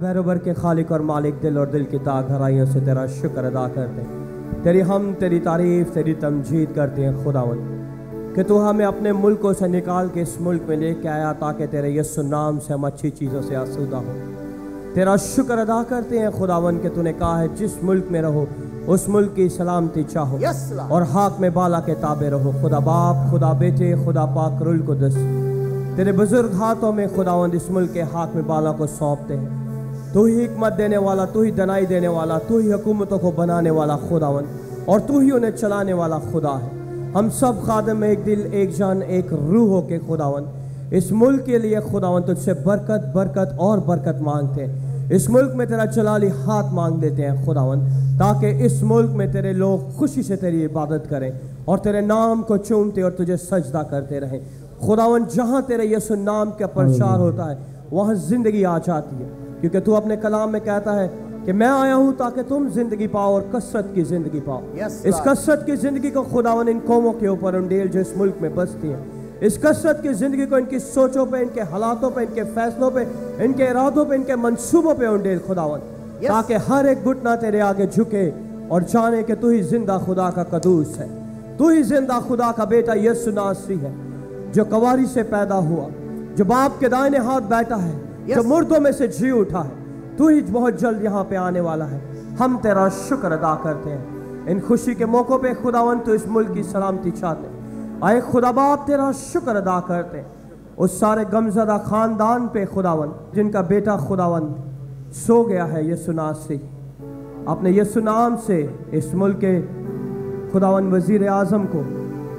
बैरोबर के खालिक और मालिक, दिल और दिल की ताक गहराइयों से तेरा शुक्र अदा करते हैं, तेरी हम तेरी तारीफ तेरी तमजीद करते हैं खुदावन कि तू हमें अपने मुल्कों से निकाल के इस मुल्क में लेके आया ताकि तेरे यीशु नाम से हम अच्छी चीज़ों से आसूदा हो। तेरा शुक्र अदा करते हैं खुदावन कि तूने कहा है जिस मुल्क में रहो उस मुल्क की सलामती चाहो और हाक में बाला के ताबे रहो। खुदा बाप, खुदा बेटे, खुदा पाक रुल कुदस, तेरे बुजुर्ग हाथों में खुदावंद इस मुल्क के हाक में बाला को सौंपते हैं। तू ही हिकमत देने वाला, तू ही दनाई देने वाला, तू ही हुकूमतों को बनाने वाला खुदावंद, और तू ही उन्हें चलाने वाला खुदा है। हम सब खादम एक दिल, एक जान, एक रूह हो के खुदावंद इस मुल्क के लिए खुदावंद तुझसे बरकत बरकत और बरकत मांगते हैं। इस मुल्क में तेरा जलाली हाथ मांग देते हैं खुदावंद, ताकि इस मुल्क में तेरे लोग खुशी से तेरी इबादत करें और तेरे नाम को चूमते और तुझे सजदा करते रहें। खुदावंद जहाँ तेरे यीशु नाम का प्रचार होता है वहाँ जिंदगी आ जाती है, क्योंकि तू अपने कलाम में कहता है कि मैं आया हूँ ताकि तुम जिंदगी पाओ और कसरत की जिंदगी पाओ। इस कसरत की जिंदगी को खुदावंद इन कौमों के ऊपर उंडेल जो इस मुल्क में बसती है। इस कसरत की जिंदगी को इनकी सोचों पे, इनके हालातों पे, इनके फैसलों पे, इनके इरादों पे, इनके मंसूबों पे उंडेल खुदावंद, ताकि हर एक घुटना तेरे आगे झुके और जाने कि तू ही जिंदा खुदा का कदूस है, तू ही जिंदा खुदा का बेटा यीशु नासरी है, जो कवारी से पैदा हुआ, जो बाप के दाहिने हाथ बैठा है, जो मुर्दों में से जी उठा है। तू ही बहुत जल्द यहाँ पे आने वाला है। हम तेरा शुक्र अदा करते हैं इन खुशी के मौकों पे खुदावंद, तो इस मुल्क की सलामती चाहते हैं। आए खुदा बाप तेरा शुक्र अदा करते हैं उस सारे गमज़दा खानदान पे खुदावंद जिनका बेटा खुदावंद सो गया है यीशु नासरी। अपने यीशु नाम से इस मुल्क के खुदावंद वजीर आज़म को,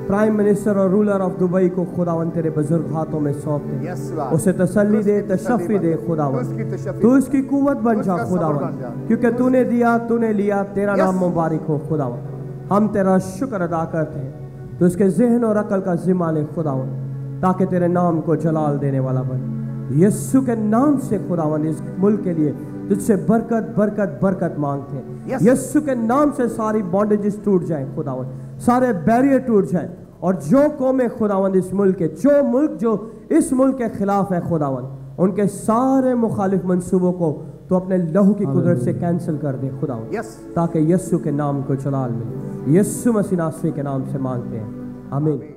प्राइम मिनिस्टर और रूलर ऑफ दुबई को खुदावंद तेरे बुजुर्ग हाथों में सौंप दे। उसे तसल्ली दे, तशफ़ी दे खुदावंद, तू उसकी कुव्वत बन जा खुदावंद, क्योंकि तूने दिया, तूने लिया, तेरा नाम मुबारक हो खुदावंद। हम तेरा शुक्र अदा करते हैं, तो उसके जहन और अकल का जिम्मा ले खुदावंद, ताकि तेरे नाम को जलाल देने वाला बने। यीशु के नाम से खुदावंद इस मुल्क के लिए तुझसे बरकत बरकत बरकत मांगते हैं। यीशु के नाम से सारी बॉन्डेजेस टूट जाए खुदावंद, सारे बैरियर टूट जाए, और जो कौमें खुदावंद इस मुल्क के, जो इस मुल्क के खिलाफ है खुदावंद, उनके सारे मुखालिफ मंसूबों को तो अपने लहू की कुदरत से कैंसिल कर दे खुदावंद, ताकि यीशु के नाम को जलाल मिले। यीशु मसीह नासरी के नाम से मांगते हैं, आमीन।